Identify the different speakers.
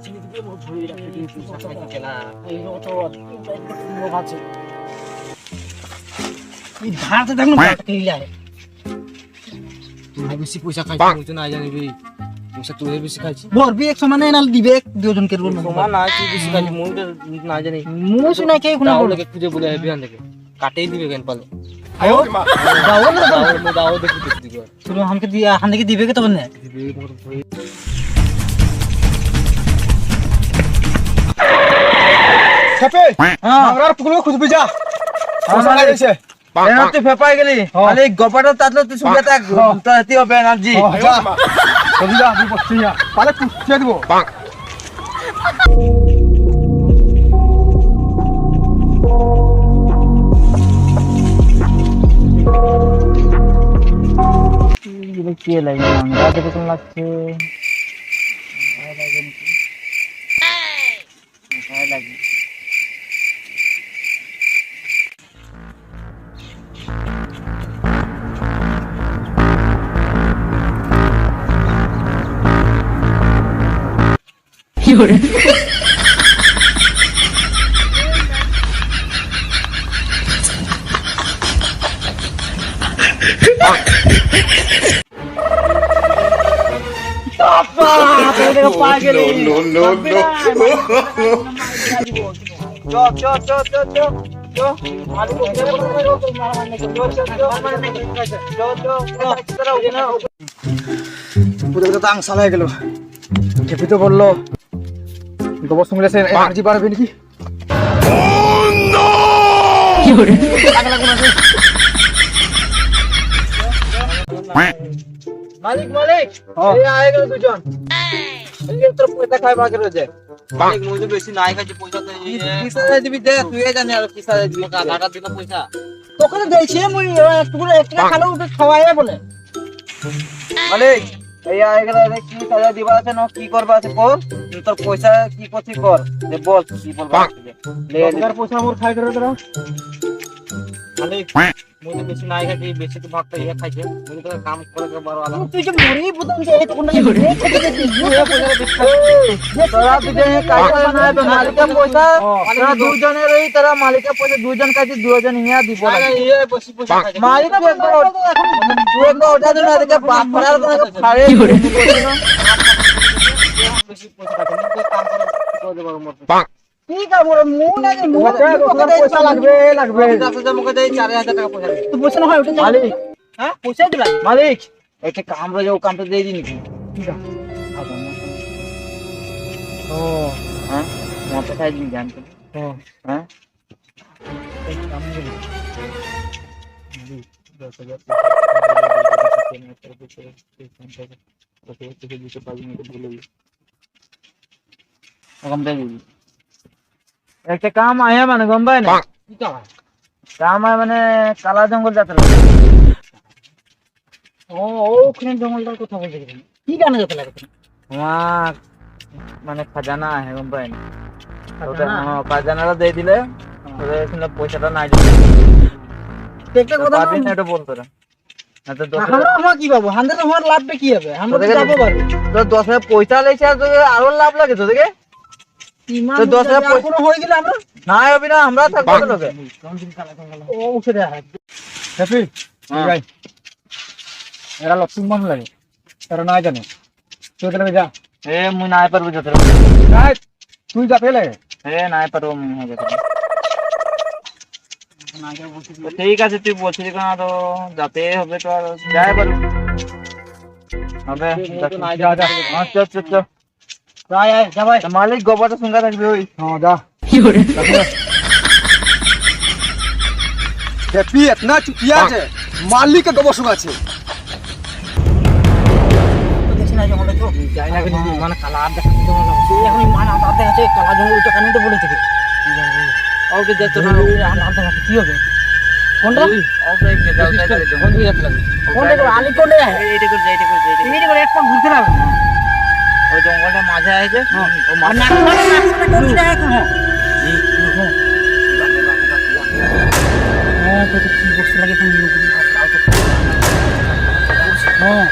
Speaker 1: চিনি দিয়ে বহুত ভরি রাখতে দিয়ে পয়সা খাইতে না এই তো লোক আছে এই ধারতে দেখুন কি যায় তুই বেশি পয়সা খাইছিস তুই না জানিবি পয়সা তুই বেশি খাইছিস
Speaker 2: ভরবি এক সমানে নাল দিবে দুজন কে বলবো
Speaker 1: তোমার না তুই বেশি খাইছিস মুই না জানি
Speaker 2: মুই শুনা কে কোনা বলে
Speaker 1: খুঁজে বলে বিয়ান থেকে কাটেই দিবে কেন পালে
Speaker 2: আয়ো দাও না
Speaker 1: দাও দেখি দেখি
Speaker 2: তুমি हमके दिया हाने के दिबे के तब ने
Speaker 3: খেপে আমরার পুকুরে খুঁজবি যা পয়সা লাগাইছে
Speaker 2: এনা তুই ফেপাই গেলি খালি গপাটা তাতলে তুই শুয়ে থাক তো এতি হবে এনার্জি
Speaker 3: যা জলদি যা আমি বসছি না পালে পুষিয়ে দিব
Speaker 2: কে লাগে আমরা দেখে কোন লাগছে লাগে
Speaker 3: সালাই গেল খেপি তো বললো গোবর সঙ্গে এনার্জি বাড়বে নাকি
Speaker 2: মালিক মালিক এই আয়ে গেল দুজন এই তোর পয়সা খাই বাকি রয়েছে
Speaker 1: মালিক মুই তো বেশি নাই খাইছি পয়সা তো
Speaker 2: কিসা দিবি দে তুই জানি আর কিসা দিবি
Speaker 1: টাকা দিনা পয়সা
Speaker 2: তোকে তো দেইছি মুই একটু করে একটা খালো উঠে খাওয়াইয়া বলে মালিক এই আয়ে গেল রে কি সাজা দিবা আছে না কি করবা আছে কর তোর পয়সা কি করছিস কর দে বল কি বলবা লে
Speaker 3: এর পয়সা মোর খাই করে দাও
Speaker 1: মালিক মুই তো বেশি নাই খাইছি বেশি তো ভাত ইয়া খাইছে মুই তো কাম করে বড় আলা
Speaker 2: তুই যে মরি বুদন যে এই কোন তোরা দুজন কাজ করে না তো মালিকের পয়সা তোরা দুজনের এই তোরা মালিকের পয়সা দুজন কাজে দুজন ইয়া দিব
Speaker 1: ইয়ে বেশি পয়সা খাইছে
Speaker 2: মালিক একবার তুই একবার ওটা দিন এদিকে বাপ পাড়ার কোন খাড়ে
Speaker 1: বেশি পয়সা খাইছে মুই তো কাম করে দেব মোর
Speaker 2: ঠিক আছে মোর মুখ না যে মুখ
Speaker 3: পয়সা লাগবে
Speaker 1: কাছে যে মুকে দেই 4000 টাকা পয়সা দে
Speaker 2: তুই পয়সা না হয় ওটা
Speaker 1: মালিক
Speaker 2: হ্যাঁ পয়সা দিলা
Speaker 1: মালিক একটা কাম রে যাও কামটা দেই দিনি
Speaker 2: ঠিক আছে
Speaker 1: ও হ্যাঁ মত খাই দিন জানতো হ্যাঁ
Speaker 2: এই কাম করে একটা কাম আয়া মানে গম পাই না
Speaker 1: কি কাম
Speaker 2: কাম আয় মানে কালা জঙ্গল যাত্রা ও ওখানে জঙ্গলটার কথা বলতে গেছেন কি গানে যেতে লাগে আমার মানে খাজানা আছে গম পাই না ওটা খাজানাটা দিয়ে দিলে ওদের এখানে পয়সাটা নাই একটা কথা দিন এটা বলতো না তো আমরা কি পাবো 100 আমার লাভ কি হবে আমরা তো যাবো পারবো তো 10,000 পয়সা লেছে আরো লাভ লাগে তো দেখে তো 10,000 কোনো হয়ে গেলে আমরা না হবে না আমরা থাকবো তো লোকে ও উঠে দেয়া
Speaker 3: হ্যাপি ভাই এরা লক্ষ্মী মন লাগে এরা নাই জানে তুই তাহলে যা
Speaker 2: এ মুই নাই পারবো যেতে
Speaker 3: রাইট তুই যা পেলে
Speaker 2: এ নাই পারবো মুই যেতে ঠিক আছে তুই বলছিস কেন তো যাতে হবে তো আর যাই পারবো হবে
Speaker 3: যা যা
Speaker 2: আচ্ছা আচ্ছা আচ্ছা যা ভাই মালিক গোবরটা সঙ্গে থাকবে ওই
Speaker 3: হ্যাঁ যা হ্যাপি इतना चुतिया আছে মালিক গোবর সুগ আছে
Speaker 2: দেখছিস না জঙ্গলটা তো যাই না কিন্তু মানে কালা আর দেখাচ্ছে জঙ্গল এখন মানে আর দেখাচ্ছে কালা জঙ্গল ওটা কানে তো বলে থেকে ওকে যেত না আর দেখাচ্ছে কি হবে কোনটা ওকে যাও তাই জঙ্গল দিয়ে যাচ্ছে কোনটা করে আলি কোনটা এইটা করে এইটা করে একটা ঘুরতে লাগবে ওই জঙ্গলটা মাঝে আছে ও না কোন জায়গা কোন হ্যাঁ তো কি বসে লাগে তুমি হ্যাঁ